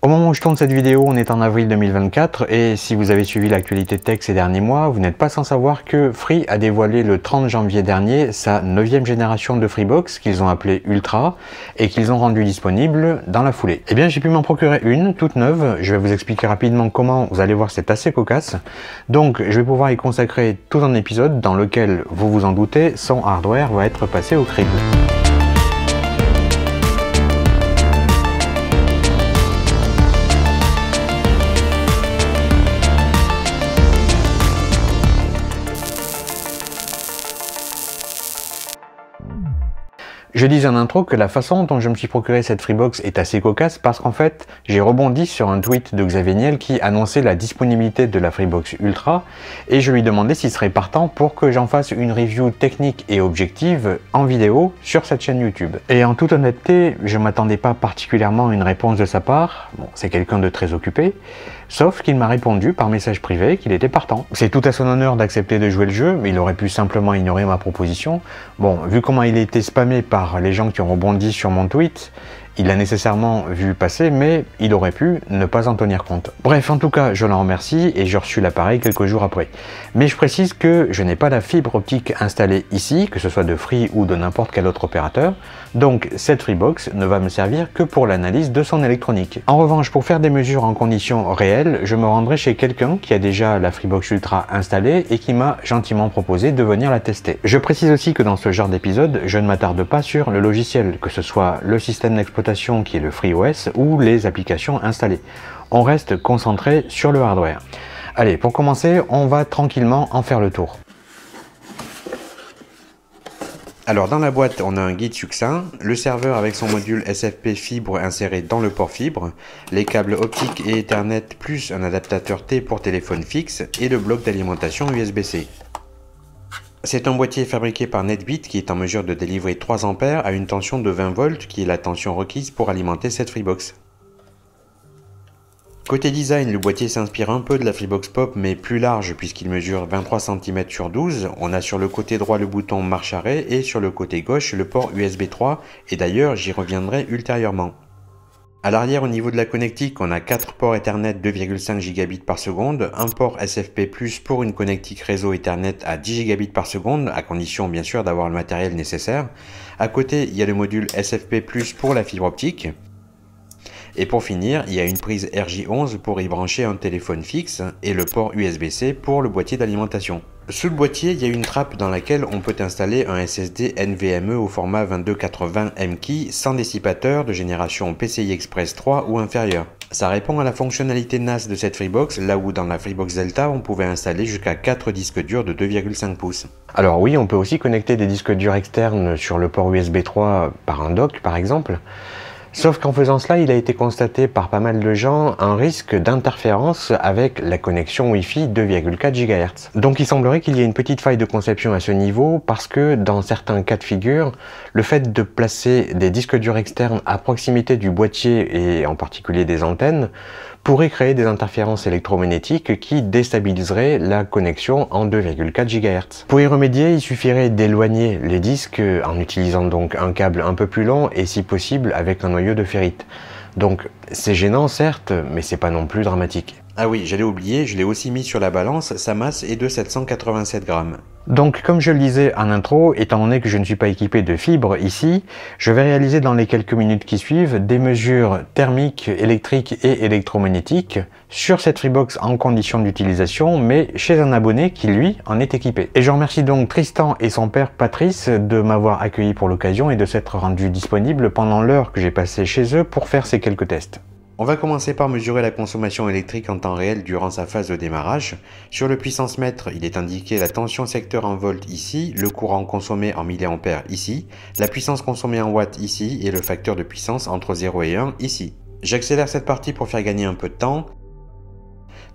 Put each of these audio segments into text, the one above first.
Au moment où je tourne cette vidéo, on est en avril 2024 et si vous avez suivi l'actualité tech ces derniers mois, vous n'êtes pas sans savoir que Free a dévoilé le 30 janvier dernier sa 9e génération de Freebox qu'ils ont appelée Ultra et qu'ils ont rendu disponible dans la foulée. Eh bien, j'ai pu m'en procurer une toute neuve. Je vais vous expliquer rapidement comment. Vous allez voir, c'est assez cocasse. Donc, je vais pouvoir y consacrer tout un épisode dans lequel, vous vous en doutez, son hardware va être passé au crible. Je disais en intro que la façon dont je me suis procuré cette Freebox est assez cocasse parce qu'en fait, j'ai rebondi sur un tweet de Xavier Niel qui annonçait la disponibilité de la Freebox Ultra et je lui demandais s'il serait partant pour que j'en fasse une review technique et objective en vidéo sur cette chaîne YouTube. Et en toute honnêteté, je ne m'attendais pas particulièrement à une réponse de sa part. Bon, c'est quelqu'un de très occupé. Sauf qu'il m'a répondu par message privé qu'il était partant. C'est tout à son honneur d'accepter de jouer le jeu, mais il aurait pu simplement ignorer ma proposition. Bon, vu comment il a été spammé par les gens qui ont rebondi sur mon tweet, il l'a nécessairement vu passer, mais il aurait pu ne pas en tenir compte. Bref, en tout cas, je l'en remercie et j'ai reçu l'appareil quelques jours après. Mais je précise que je n'ai pas la fibre optique installée ici, que ce soit de Free ou de n'importe quel autre opérateur, donc cette Freebox ne va me servir que pour l'analyse de son électronique. En revanche, pour faire des mesures en conditions réelles, je me rendrai chez quelqu'un qui a déjà la Freebox Ultra installée et qui m'a gentiment proposé de venir la tester. Je précise aussi que dans ce genre d'épisode, je ne m'attarde pas sur le logiciel, que ce soit le système d'exploitation qui est le FreeOS ou les applications installées. On reste concentré sur le hardware. Allez, pour commencer, on va tranquillement en faire le tour. Alors dans la boîte, on a un guide succinct, le serveur avec son module SFP fibre inséré dans le port fibre, les câbles optiques et Ethernet plus un adaptateur T pour téléphone fixe et le bloc d'alimentation USB-C. C'est un boîtier fabriqué par NetBit qui est en mesure de délivrer 3 A à une tension de 20 volts qui est la tension requise pour alimenter cette Freebox. Côté design, le boîtier s'inspire un peu de la Freebox Pop mais plus large puisqu'il mesure 23 cm sur 12. On a sur le côté droit le bouton marche-arrêt et sur le côté gauche le port USB 3 et d'ailleurs j'y reviendrai ultérieurement. À l'arrière, au niveau de la connectique, on a 4 ports Ethernet 2,5 Gb par seconde, un port SFP+, pour une connectique réseau Ethernet à 10 Gb par seconde, à condition bien sûr d'avoir le matériel nécessaire. À côté, il y a le module SFP+, pour la fibre optique. Et pour finir, il y a une prise RJ11 pour y brancher un téléphone fixe et le port USB-C pour le boîtier d'alimentation. Sous le boîtier, il y a une trappe dans laquelle on peut installer un SSD NVMe au format 2280 MKey sans dissipateur de génération PCI Express 3 ou inférieur. Ça répond à la fonctionnalité NAS de cette Freebox, là où dans la Freebox Delta, on pouvait installer jusqu'à 4 disques durs de 2,5 pouces. Alors oui, on peut aussi connecter des disques durs externes sur le port USB 3 par un dock par exemple. Sauf qu'en faisant cela, il a été constaté par pas mal de gens un risque d'interférence avec la connexion Wi-Fi 2,4 GHz. Donc il semblerait qu'il y ait une petite faille de conception à ce niveau parce que dans certains cas de figure, le fait de placer des disques durs externes à proximité du boîtier et en particulier des antennes pourrait créer des interférences électromagnétiques qui déstabiliseraient la connexion en 2,4 GHz. Pour y remédier, il suffirait d'éloigner les disques en utilisant donc un câble un peu plus long et si possible avec un noyau de ferrite. Donc c'est gênant certes, mais c'est pas non plus dramatique. Ah oui, j'allais oublier, je l'ai aussi mis sur la balance, sa masse est de 787 grammes. Donc comme je le disais en intro, étant donné que je ne suis pas équipé de fibre ici, je vais réaliser dans les quelques minutes qui suivent des mesures thermiques, électriques et électromagnétiques sur cette Freebox en conditions d'utilisation, mais chez un abonné qui lui en est équipé. Et je remercie donc Tristan et son père Patrice de m'avoir accueilli pour l'occasion et de s'être rendu disponible pendant l'heure que j'ai passée chez eux pour faire ces quelques tests. On va commencer par mesurer la consommation électrique en temps réel durant sa phase de démarrage. Sur le puissance mètre, il est indiqué la tension secteur en volts ici, le courant consommé en milliampères ici, la puissance consommée en watts ici et le facteur de puissance entre 0 et 1 ici. J'accélère cette partie pour faire gagner un peu de temps.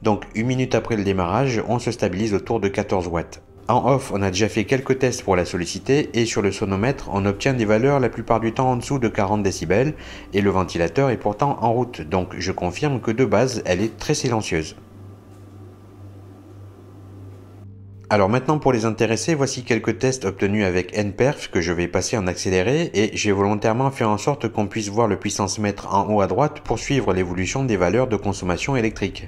Donc 1 minute après le démarrage, on se stabilise autour de 14 watts. En off, on a déjà fait quelques tests pour la solliciter et sur le sonomètre, on obtient des valeurs la plupart du temps en dessous de 40 décibels et le ventilateur est pourtant en route, donc je confirme que de base, elle est très silencieuse. Alors maintenant pour les intéressés, voici quelques tests obtenus avec NPerf que je vais passer en accéléré et j'ai volontairement fait en sorte qu'on puisse voir le puissance mètre en haut à droite pour suivre l'évolution des valeurs de consommation électrique.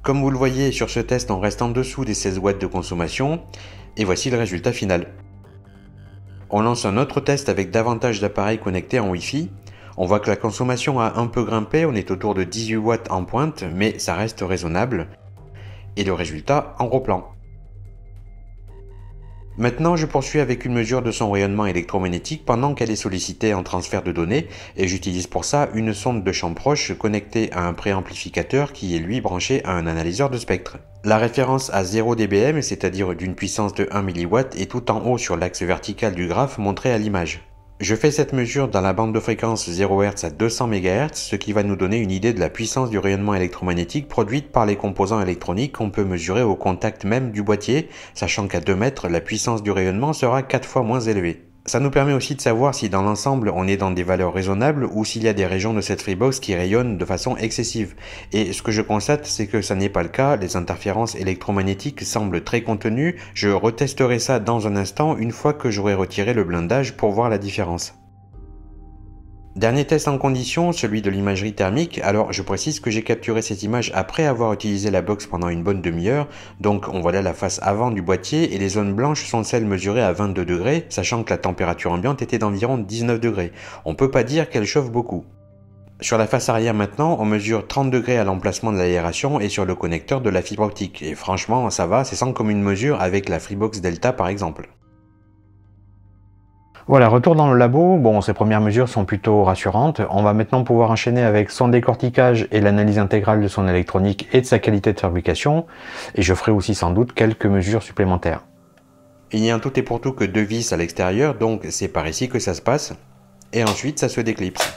Comme vous le voyez sur ce test, on reste en dessous des 16 watts de consommation et voici le résultat final. On lance un autre test avec davantage d'appareils connectés en Wi-Fi. On voit que la consommation a un peu grimpé, on est autour de 18 watts en pointe, mais ça reste raisonnable. Et le résultat en gros plan. Maintenant, je poursuis avec une mesure de son rayonnement électromagnétique pendant qu'elle est sollicitée en transfert de données, et j'utilise pour ça une sonde de champ proche connectée à un préamplificateur qui est lui branché à un analyseur de spectre. La référence à 0 dBm, c'est-à-dire d'une puissance de 1 mW, est tout en haut sur l'axe vertical du graphe montré à l'image. Je fais cette mesure dans la bande de fréquence 0 Hz à 200 MHz, ce qui va nous donner une idée de la puissance du rayonnement électromagnétique produite par les composants électroniques qu'on peut mesurer au contact même du boîtier, sachant qu'à 2 mètres, la puissance du rayonnement sera 4 fois moins élevée. Ça nous permet aussi de savoir si dans l'ensemble on est dans des valeurs raisonnables ou s'il y a des régions de cette Freebox qui rayonnent de façon excessive. Et ce que je constate, c'est que ça n'est pas le cas, les interférences électromagnétiques semblent très contenues. Je retesterai ça dans un instant une fois que j'aurai retiré le blindage pour voir la différence. Dernier test en condition, celui de l'imagerie thermique. Alors je précise que j'ai capturé cette image après avoir utilisé la box pendant une bonne demi-heure, donc on voit là la face avant du boîtier et les zones blanches sont celles mesurées à 22 degrés, sachant que la température ambiante était d'environ 19 degrés. On peut pas dire qu'elle chauffe beaucoup. Sur la face arrière maintenant, on mesure 30 degrés à l'emplacement de l'aération et sur le connecteur de la fibre optique, et franchement ça va, c'est sans commune mesure avec la Freebox Delta par exemple. Voilà, retour dans le labo. Bon, ces premières mesures sont plutôt rassurantes. On va maintenant pouvoir enchaîner avec son décortiquage et l'analyse intégrale de son électronique et de sa qualité de fabrication. Et je ferai aussi sans doute quelques mesures supplémentaires. Il n'y a un tout et pour tout que 2 vis à l'extérieur, donc c'est par ici que ça se passe. Et ensuite ça se déclipse.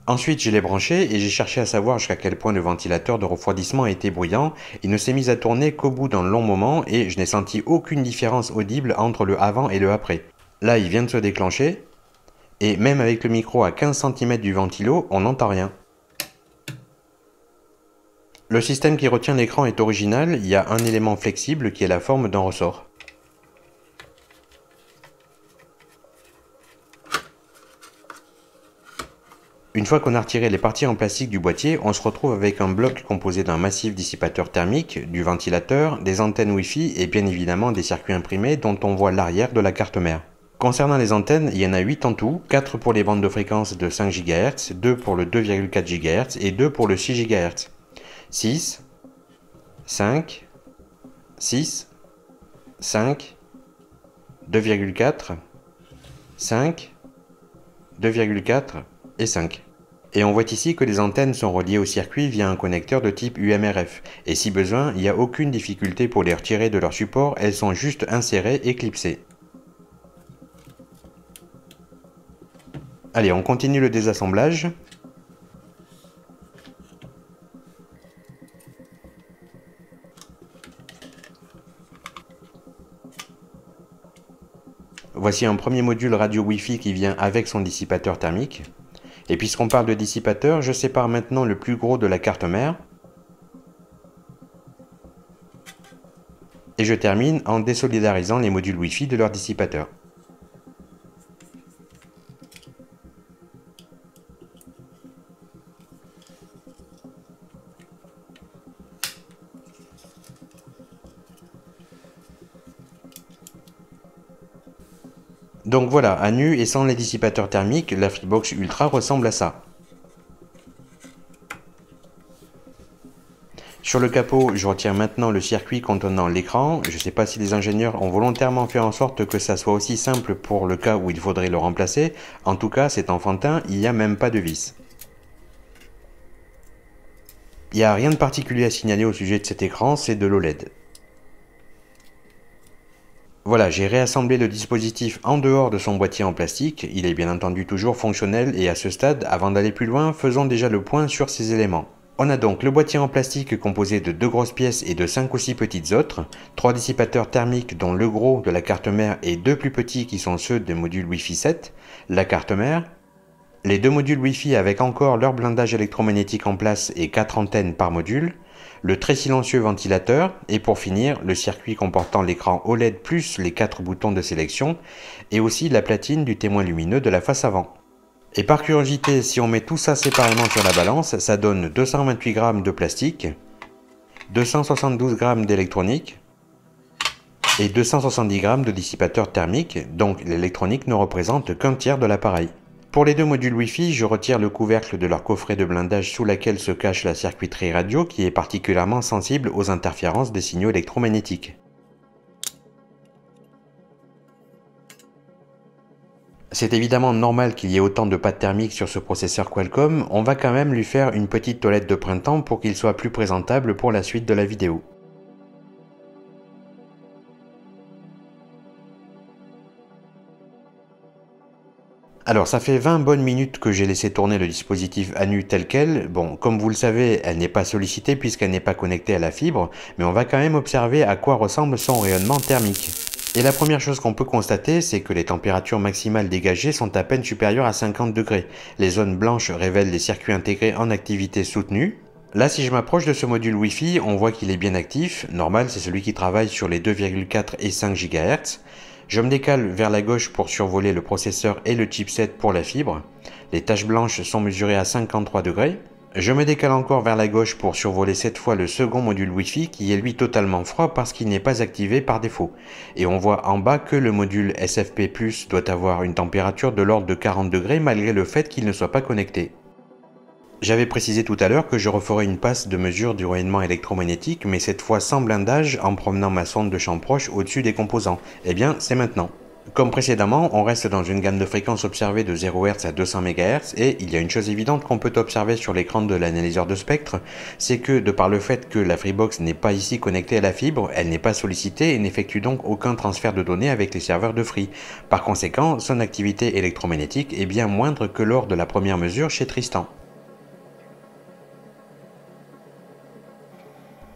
Ensuite, je l'ai branché et j'ai cherché à savoir jusqu'à quel point le ventilateur de refroidissement était bruyant. Il ne s'est mis à tourner qu'au bout d'un long moment et je n'ai senti aucune différence audible entre le avant et le après. Là, il vient de se déclencher et même avec le micro à 15 cm du ventilo, on n'entend rien. Le système qui retient l'écran est original, il y a un élément flexible qui est la forme d'un ressort. Une fois qu'on a retiré les parties en plastique du boîtier, on se retrouve avec un bloc composé d'un massif dissipateur thermique, du ventilateur, des antennes Wi-Fi et bien évidemment des circuits imprimés dont on voit l'arrière de la carte mère. Concernant les antennes, il y en a 8 en tout, 4 pour les bandes de fréquence de 5 GHz, 2 pour le 2,4 GHz et 2 pour le 6 GHz. 6, 5, 6, 5, 2,4, 5, 2,4 et 5. Et on voit ici que les antennes sont reliées au circuit via un connecteur de type UMRF. Et si besoin, il n'y a aucune difficulté pour les retirer de leur support, elles sont juste insérées et clipsées. Allez, on continue le désassemblage. Voici un premier module radio Wi-Fi qui vient avec son dissipateur thermique. Et puisqu'on parle de dissipateur, je sépare maintenant le plus gros de la carte mère. Et je termine en désolidarisant les modules Wi-Fi de leur dissipateur. Donc voilà, à nu et sans les dissipateurs thermiques, la Freebox Ultra ressemble à ça. Sur le capot, je retire maintenant le circuit contenant l'écran. Je ne sais pas si les ingénieurs ont volontairement fait en sorte que ça soit aussi simple pour le cas où il faudrait le remplacer. En tout cas, c'est enfantin, il n'y a même pas de vis. Il n'y a rien de particulier à signaler au sujet de cet écran, c'est de l'OLED. Voilà, j'ai réassemblé le dispositif en dehors de son boîtier en plastique. Il est bien entendu toujours fonctionnel et à ce stade, avant d'aller plus loin, faisons déjà le point sur ces éléments. On a donc le boîtier en plastique composé de 2 grosses pièces et de 5 aussi petites autres, 3 dissipateurs thermiques dont le gros de la carte mère et 2 plus petits qui sont ceux des modules Wi-Fi 7, la carte mère, Les deux modules Wi-Fi avec encore leur blindage électromagnétique en place et 4 antennes par module, le très silencieux ventilateur et pour finir le circuit comportant l'écran OLED plus les 4 boutons de sélection et aussi la platine du témoin lumineux de la face avant. Et par curiosité, si on met tout ça séparément sur la balance, ça donne 228 grammes de plastique, 272 grammes d'électronique et 270 grammes de dissipateur thermique, donc l'électronique ne représente qu'un tiers de l'appareil. Pour les deux modules Wi-Fi, je retire le couvercle de leur coffret de blindage sous laquelle se cache la circuiterie radio qui est particulièrement sensible aux interférences des signaux électromagnétiques. C'est évidemment normal qu'il y ait autant de pâte thermique sur ce processeur Qualcomm, on va quand même lui faire une petite toilette de printemps pour qu'il soit plus présentable pour la suite de la vidéo. Alors ça fait 20 bonnes minutes que j'ai laissé tourner le dispositif à nu tel quel. Bon, comme vous le savez, elle n'est pas sollicitée puisqu'elle n'est pas connectée à la fibre, mais on va quand même observer à quoi ressemble son rayonnement thermique. Et la première chose qu'on peut constater, c'est que les températures maximales dégagées sont à peine supérieures à 50 degrés. Les zones blanches révèlent les circuits intégrés en activité soutenue. Là, si je m'approche de ce module Wi-Fi, on voit qu'il est bien actif. Normal, c'est celui qui travaille sur les 2,4 et 5 GHz. Je me décale vers la gauche pour survoler le processeur et le chipset pour la fibre. Les taches blanches sont mesurées à 53 degrés. Je me décale encore vers la gauche pour survoler cette fois le second module Wi-Fi qui est lui totalement froid parce qu'il n'est pas activé par défaut. Et on voit en bas que le module SFP+, doit avoir une température de l'ordre de 40 degrés malgré le fait qu'il ne soit pas connecté. J'avais précisé tout à l'heure que je referais une passe de mesure du rayonnement électromagnétique, mais cette fois sans blindage en promenant ma sonde de champ proche au-dessus des composants. Eh bien, c'est maintenant. Comme précédemment, on reste dans une gamme de fréquences observée de 0 Hz à 200 MHz et il y a une chose évidente qu'on peut observer sur l'écran de l'analyseur de spectre, c'est que de par le fait que la Freebox n'est pas ici connectée à la fibre, elle n'est pas sollicitée et n'effectue donc aucun transfert de données avec les serveurs de Free. Par conséquent, son activité électromagnétique est bien moindre que lors de la première mesure chez Tristan.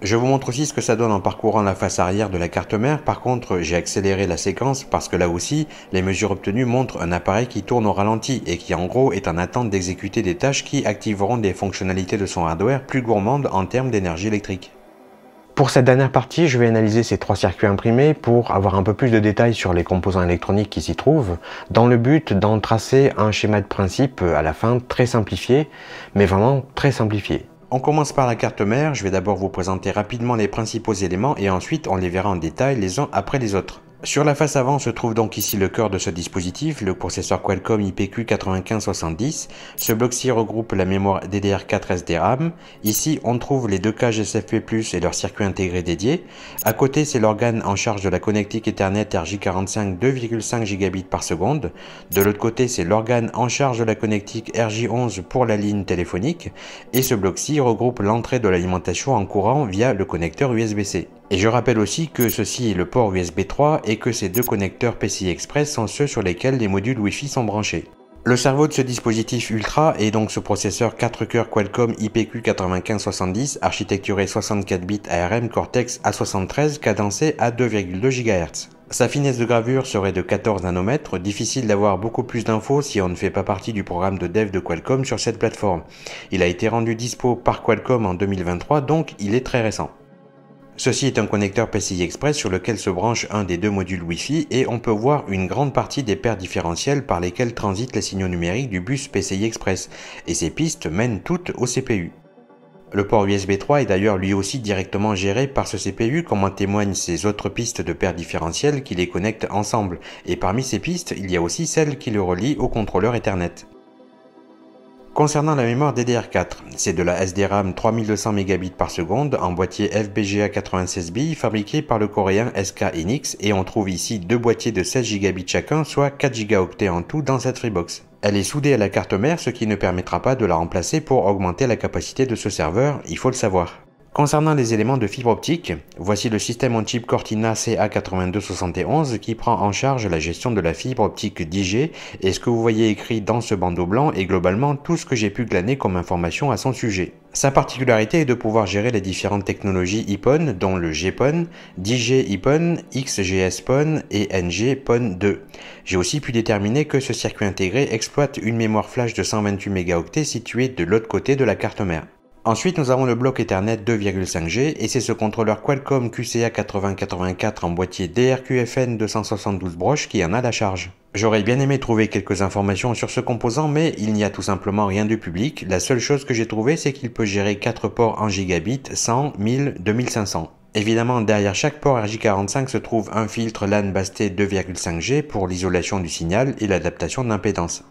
Je vous montre aussi ce que ça donne en parcourant la face arrière de la carte mère. Par contre, j'ai accéléré la séquence parce que là aussi, les mesures obtenues montrent un appareil qui tourne au ralenti et qui en gros est en attente d'exécuter des tâches qui activeront des fonctionnalités de son hardware plus gourmandes en termes d'énergie électrique. Pour cette dernière partie, je vais analyser ces 3 circuits imprimés pour avoir un peu plus de détails sur les composants électroniques qui s'y trouvent, dans le but d'en tracer un schéma de principe à la fin très simplifié, mais vraiment très simplifié. On commence par la carte mère, je vais d'abord vous présenter rapidement les principaux éléments et ensuite on les verra en détail les uns après les autres. Sur la face avant se trouve donc ici le cœur de ce dispositif, le processeur Qualcomm IPQ9570. Ce bloc-ci regroupe la mémoire DDR4 SDRAM. Ici on trouve les deux cages SFP+, et leur circuit intégré dédié. À côté c'est l'organe en charge de la connectique Ethernet RJ45 2,5 Gb par seconde. De l'autre côté c'est l'organe en charge de la connectique RJ11 pour la ligne téléphonique. Et ce bloc-ci regroupe l'entrée de l'alimentation en courant via le connecteur USB-C. Et je rappelle aussi que ceci est le port USB 3 et que ces deux connecteurs PCI Express sont ceux sur lesquels les modules Wi-Fi sont branchés. Le cerveau de ce dispositif ultra est donc ce processeur 4 cœurs Qualcomm IPQ9570 architecturé 64 bits ARM Cortex A73 cadencé à 2,2 GHz. Sa finesse de gravure serait de 14 nanomètres, difficile d'avoir beaucoup plus d'infos si on ne fait pas partie du programme de dev de Qualcomm sur cette plateforme. Il a été rendu dispo par Qualcomm en 2023 donc il est très récent. Ceci est un connecteur PCI Express sur lequel se branche un des deux modules Wi-Fi et on peut voir une grande partie des paires différentielles par lesquelles transitent les signaux numériques du bus PCI Express, et ces pistes mènent toutes au CPU. Le port USB 3 est d'ailleurs lui aussi directement géré par ce CPU comme en témoignent ces autres pistes de paires différentielles qui les connectent ensemble, et parmi ces pistes, il y a aussi celle qui le relie au contrôleur Ethernet. Concernant la mémoire DDR4, c'est de la SDRAM 3200 Mbps par seconde en boîtier FPGA 96 billes fabriqué par le coréen SK Hynix et on trouve ici deux boîtiers de 16 Gb chacun, soit 4 Go en tout dans cette Freebox. Elle est soudée à la carte mère, ce qui ne permettra pas de la remplacer pour augmenter la capacité de ce serveur, il faut le savoir. Concernant les éléments de fibre optique, voici le système on chip Cortina CA8271 qui prend en charge la gestion de la fibre optique 10G, et ce que vous voyez écrit dans ce bandeau blanc est globalement tout ce que j'ai pu glaner comme information à son sujet. Sa particularité est de pouvoir gérer les différentes technologies IPON, dont le GPON, 10G IPON, XGS PON et NG PON 2. J'ai aussi pu déterminer que ce circuit intégré exploite une mémoire flash de 128 mégaoctets située de l'autre côté de la carte mère. Ensuite, nous avons le bloc Ethernet 2,5G et c'est ce contrôleur Qualcomm QCA8084 en boîtier DRQFN 272 broches qui en a la charge. J'aurais bien aimé trouver quelques informations sur ce composant, mais il n'y a tout simplement rien de public. La seule chose que j'ai trouvée, c'est qu'il peut gérer 4 ports en gigabits, 100, 1000, 2500. Évidemment, derrière chaque port RJ45 se trouve un filtre LAN Basté 2,5G pour l'isolation du signal et l'adaptation de l'impédance.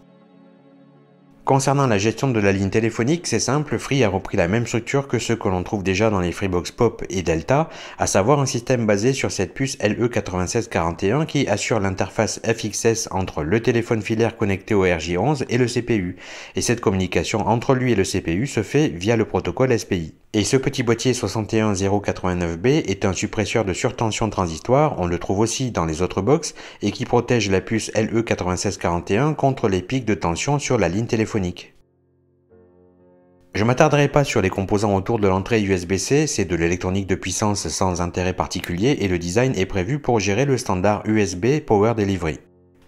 Concernant la gestion de la ligne téléphonique, c'est simple, Free a repris la même structure que ceux que l'on trouve déjà dans les Freebox Pop et Delta, à savoir un système basé sur cette puce LE9641 qui assure l'interface FXS entre le téléphone filaire connecté au RJ11 et le CPU. Et cette communication entre lui et le CPU se fait via le protocole SPI. Et ce petit boîtier 61089B est un suppresseur de surtension transistoire, on le trouve aussi dans les autres box, et qui protège la puce LE9641 contre les pics de tension sur la ligne téléphonique. Je ne m'attarderai pas sur les composants autour de l'entrée USB-C, c'est de l'électronique de puissance sans intérêt particulier et le design est prévu pour gérer le standard USB Power Delivery.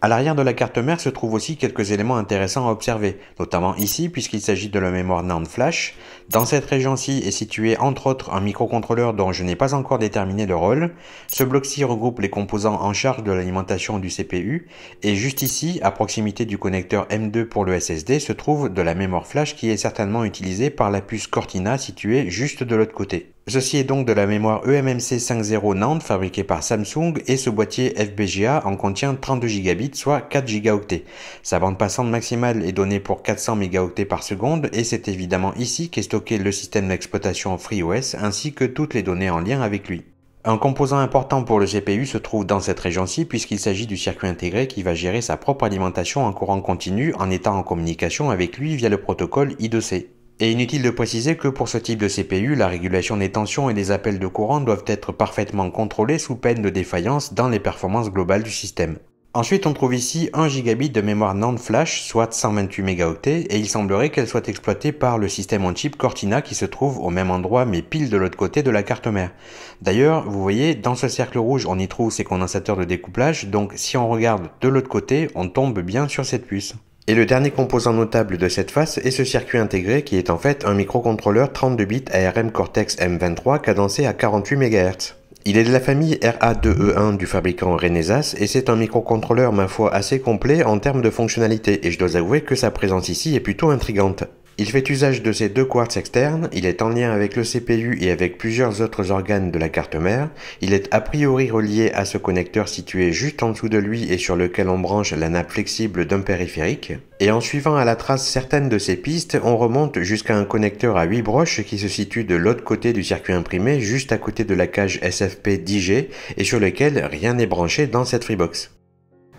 À l'arrière de la carte mère se trouvent aussi quelques éléments intéressants à observer, notamment ici puisqu'il s'agit de la mémoire NAND flash. Dans cette région-ci est situé entre autres un microcontrôleur dont je n'ai pas encore déterminé le rôle. Ce bloc-ci regroupe les composants en charge de l'alimentation du CPU, et juste ici, à proximité du connecteur M2 pour le SSD, se trouve de la mémoire flash qui est certainement utilisée par la puce Cortina située juste de l'autre côté. Ceci est donc de la mémoire eMMC 5.0 NAND fabriquée par Samsung et ce boîtier FPGA en contient 32 Gb, soit 4 gigaoctets. Sa bande passante maximale est donnée pour 400 mégaoctets par seconde et c'est évidemment ici qu'est stocké le système d'exploitation FreeOS ainsi que toutes les données en lien avec lui. Un composant important pour le CPU se trouve dans cette région-ci puisqu'il s'agit du circuit intégré qui va gérer sa propre alimentation en courant continu en étant en communication avec lui via le protocole I2C. Et inutile de préciser que pour ce type de CPU, la régulation des tensions et des appels de courant doivent être parfaitement contrôlés sous peine de défaillance dans les performances globales du système. Ensuite, on trouve ici 1 Gb de mémoire NAND flash, soit 128 mégaoctets, et il semblerait qu'elle soit exploitée par le système on-chip Cortina qui se trouve au même endroit mais pile de l'autre côté de la carte mère. D'ailleurs, vous voyez, dans ce cercle rouge, on y trouve ces condensateurs de découplage, donc si on regarde de l'autre côté, on tombe bien sur cette puce. Et le dernier composant notable de cette face est ce circuit intégré qui est en fait un microcontrôleur 32 bits ARM Cortex M23 cadencé à 48 MHz. Il est de la famille RA2E1 du fabricant Renesas et c'est un microcontrôleur ma foi assez complet en termes de fonctionnalité et je dois avouer que sa présence ici est plutôt intrigante. Il fait usage de ces deux quartz externes, il est en lien avec le CPU et avec plusieurs autres organes de la carte mère, il est a priori relié à ce connecteur situé juste en dessous de lui et sur lequel on branche la nappe flexible d'un périphérique, et en suivant à la trace certaines de ces pistes, on remonte jusqu'à un connecteur à 8 broches qui se situe de l'autre côté du circuit imprimé, juste à côté de la cage SFP 10G, et sur lequel rien n'est branché dans cette Freebox.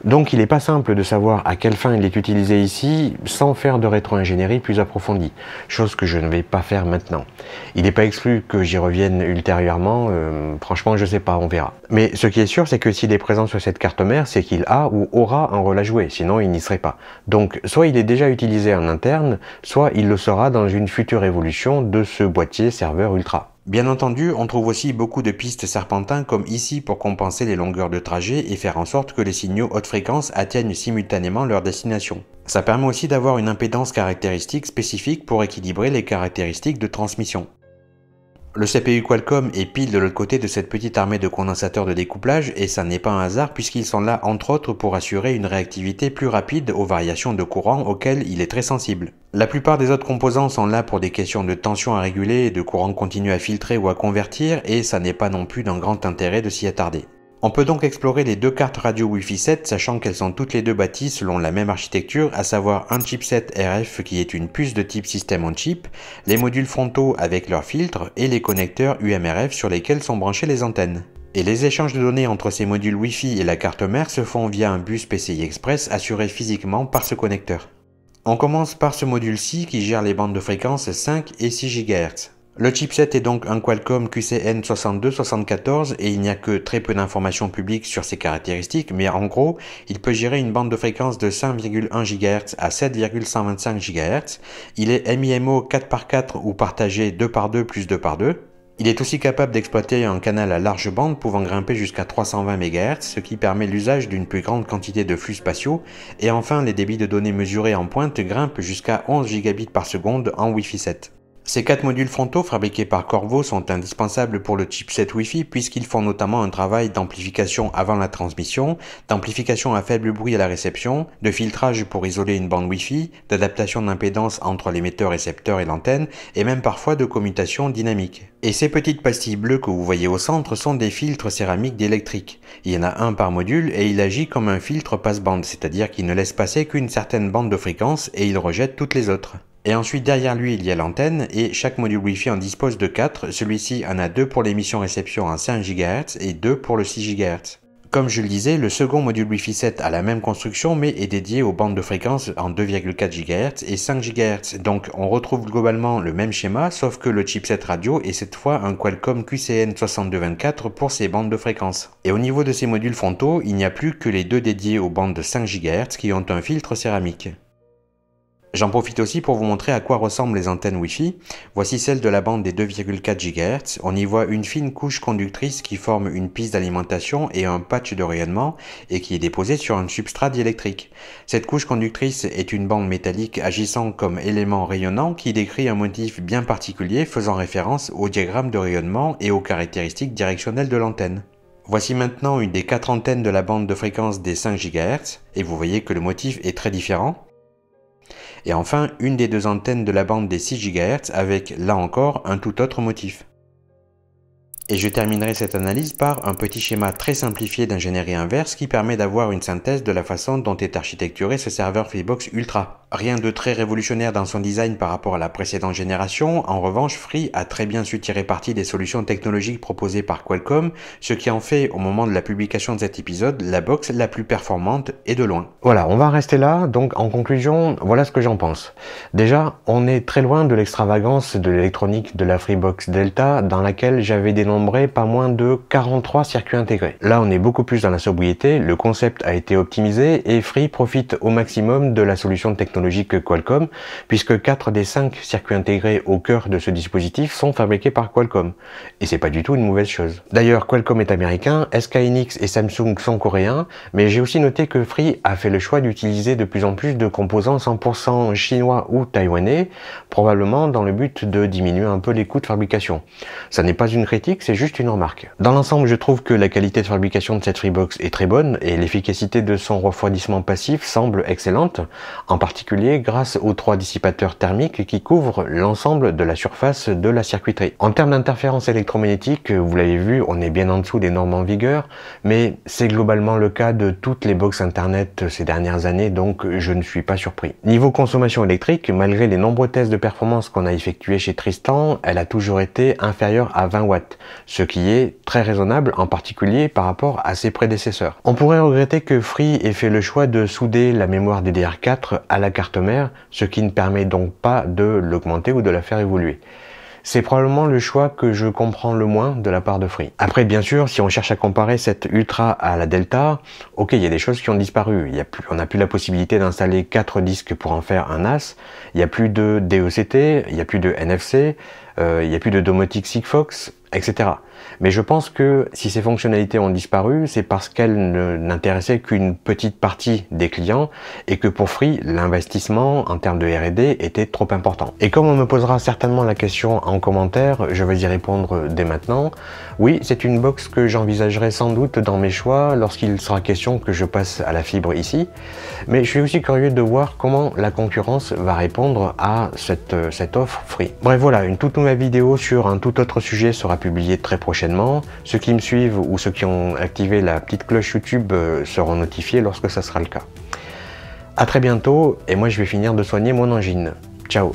Donc il n'est pas simple de savoir à quelle fin il est utilisé ici sans faire de rétro-ingénierie plus approfondie, chose que je ne vais pas faire maintenant. Il n'est pas exclu que j'y revienne ultérieurement, franchement je sais pas, on verra. Mais ce qui est sûr c'est que s'il est présent sur cette carte mère, c'est qu'il a ou aura un rôle à jouer, sinon il n'y serait pas. Donc soit il est déjà utilisé en interne, soit il le sera dans une future évolution de ce boîtier serveur ultra. Bien entendu, on trouve aussi beaucoup de pistes serpentins comme ici pour compenser les longueurs de trajet et faire en sorte que les signaux haute fréquence atteignent simultanément leur destination. Ça permet aussi d'avoir une impédance caractéristique spécifique pour équilibrer les caractéristiques de transmission. Le CPU Qualcomm est pile de l'autre côté de cette petite armée de condensateurs de découplage et ça n'est pas un hasard puisqu'ils sont là entre autres pour assurer une réactivité plus rapide aux variations de courant auxquelles il est très sensible. La plupart des autres composants sont là pour des questions de tension à réguler et de courant continu à filtrer ou à convertir et ça n'est pas non plus d'un grand intérêt de s'y attarder. On peut donc explorer les deux cartes radio Wi-Fi 7 sachant qu'elles sont toutes les deux bâties selon la même architecture, à savoir un chipset RF qui est une puce de type système on chip, les modules frontaux avec leurs filtres et les connecteurs UMRF sur lesquels sont branchées les antennes. Et les échanges de données entre ces modules Wi-Fi et la carte mère se font via un bus PCI Express assuré physiquement par ce connecteur. On commence par ce module-ci qui gère les bandes de fréquences 5 et 6 GHz. Le chipset est donc un Qualcomm QCN6274 et il n'y a que très peu d'informations publiques sur ses caractéristiques, mais en gros, il peut gérer une bande de fréquence de 5,1 GHz à 7,125 GHz. Il est MIMO 4x4 ou partagé 2x2 plus 2x2. Il est aussi capable d'exploiter un canal à large bande pouvant grimper jusqu'à 320 MHz, ce qui permet l'usage d'une plus grande quantité de flux spatiaux. Et enfin, les débits de données mesurés en pointe grimpent jusqu'à 11 gigabits par seconde en Wi-Fi 7. Ces 4 modules frontaux fabriqués par Qorvo sont indispensables pour le chipset Wi-Fi puisqu'ils font notamment un travail d'amplification avant la transmission, d'amplification à faible bruit à la réception, de filtrage pour isoler une bande Wi-Fi, d'adaptation d'impédance entre l'émetteur-récepteur et l'antenne, et même parfois de commutation dynamique. Et ces petites pastilles bleues que vous voyez au centre sont des filtres céramiques d'électrique. Il y en a un par module et il agit comme un filtre passe-bande, c'est-à-dire qu'il ne laisse passer qu'une certaine bande de fréquence et il rejette toutes les autres. Et ensuite derrière lui il y a l'antenne et chaque module Wi-Fi en dispose de 4, celui-ci en a 2 pour l'émission-réception à 5 GHz et 2 pour le 6 GHz. Comme je le disais, le second module Wi-Fi 7 a la même construction mais est dédié aux bandes de fréquence en 2,4 GHz et 5 GHz. Donc on retrouve globalement le même schéma sauf que le chipset radio est cette fois un Qualcomm QCN6224 pour ces bandes de fréquence. Et au niveau de ces modules frontaux, il n'y a plus que les deux dédiés aux bandes de 5 GHz qui ont un filtre céramique. J'en profite aussi pour vous montrer à quoi ressemblent les antennes Wi-Fi. Voici celle de la bande des 2,4 GHz. On y voit une fine couche conductrice qui forme une piste d'alimentation et un patch de rayonnement et qui est déposée sur un substrat diélectrique. Cette couche conductrice est une bande métallique agissant comme élément rayonnant qui décrit un motif bien particulier faisant référence au diagramme de rayonnement et aux caractéristiques directionnelles de l'antenne. Voici maintenant une des 4 antennes de la bande de fréquence des 5 GHz et vous voyez que le motif est très différent. Et enfin, une des 2 antennes de la bande des 6 GHz avec, là encore, un tout autre motif. Et je terminerai cette analyse par un petit schéma très simplifié d'ingénierie inverse qui permet d'avoir une synthèse de la façon dont est architecturé ce serveur Freebox Ultra. Rien de très révolutionnaire dans son design par rapport à la précédente génération, en revanche Free a très bien su tirer parti des solutions technologiques proposées par Qualcomm, ce qui en fait, au moment de la publication de cet épisode, la box la plus performante et de loin. Voilà, on va rester là, donc en conclusion, voilà ce que j'en pense. Déjà, on est très loin de l'extravagance de l'électronique de la Freebox Delta, dans laquelle j'avais dénombré pas moins de 43 circuits intégrés. Là, on est beaucoup plus dans la sobriété, le concept a été optimisé et Free profite au maximum de la solution technologique Qualcomm, puisque 4 des 5 circuits intégrés au cœur de ce dispositif sont fabriqués par Qualcomm. Et c'est pas du tout une mauvaise chose. D'ailleurs, Qualcomm est américain, SK Hynix et Samsung sont coréens, mais j'ai aussi noté que Free a fait le choix d'utiliser de plus en plus de composants 100% chinois ou taïwanais, probablement dans le but de diminuer un peu les coûts de fabrication. Ça n'est pas une critique, c'est juste une remarque. Dans l'ensemble, je trouve que la qualité de fabrication de cette Freebox est très bonne et l'efficacité de son refroidissement passif semble excellente, en particulier grâce aux 3 dissipateurs thermiques qui couvrent l'ensemble de la surface de la circuiterie. En termes d'interférence électromagnétique, vous l'avez vu, on est bien en dessous des normes en vigueur, mais c'est globalement le cas de toutes les box internet ces dernières années, donc je ne suis pas surpris. Niveau consommation électrique, malgré les nombreux tests de performance qu'on a effectués chez Tristan, elle a toujours été inférieure à 20 watts, ce qui est très raisonnable, en particulier par rapport à ses prédécesseurs. On pourrait regretter que Free ait fait le choix de souder la mémoire DDR4 à la carte mère, ce qui ne permet donc pas de l'augmenter ou de la faire évoluer. C'est probablement le choix que je comprends le moins de la part de Free. Après, bien sûr, si on cherche à comparer cette Ultra à la Delta, ok, il y a des choses qui ont disparu. On n'a plus la possibilité d'installer 4 disques pour en faire un NAS. Il n'y a plus de DECT, il n'y a plus de NFC, il n'y a plus de domotique Sigfox, etc. Mais je pense que si ces fonctionnalités ont disparu, c'est parce qu'elles n'intéressaient qu'une petite partie des clients et que pour Free, l'investissement en termes de R&D était trop important. Et comme on me posera certainement la question en commentaire, je vais y répondre dès maintenant. Oui, c'est une box que j'envisagerai sans doute dans mes choix lorsqu'il sera question que je passe à la fibre ici. Mais je suis aussi curieux de voir comment la concurrence va répondre à cette offre Free. Bref, voilà, une toute nouvelle vidéo sur un tout autre sujet sera publiée très prochainement. Ceux qui me suivent ou ceux qui ont activé la petite cloche YouTube seront notifiés lorsque ça sera le cas. A très bientôt et moi je vais finir de soigner mon angine. Ciao.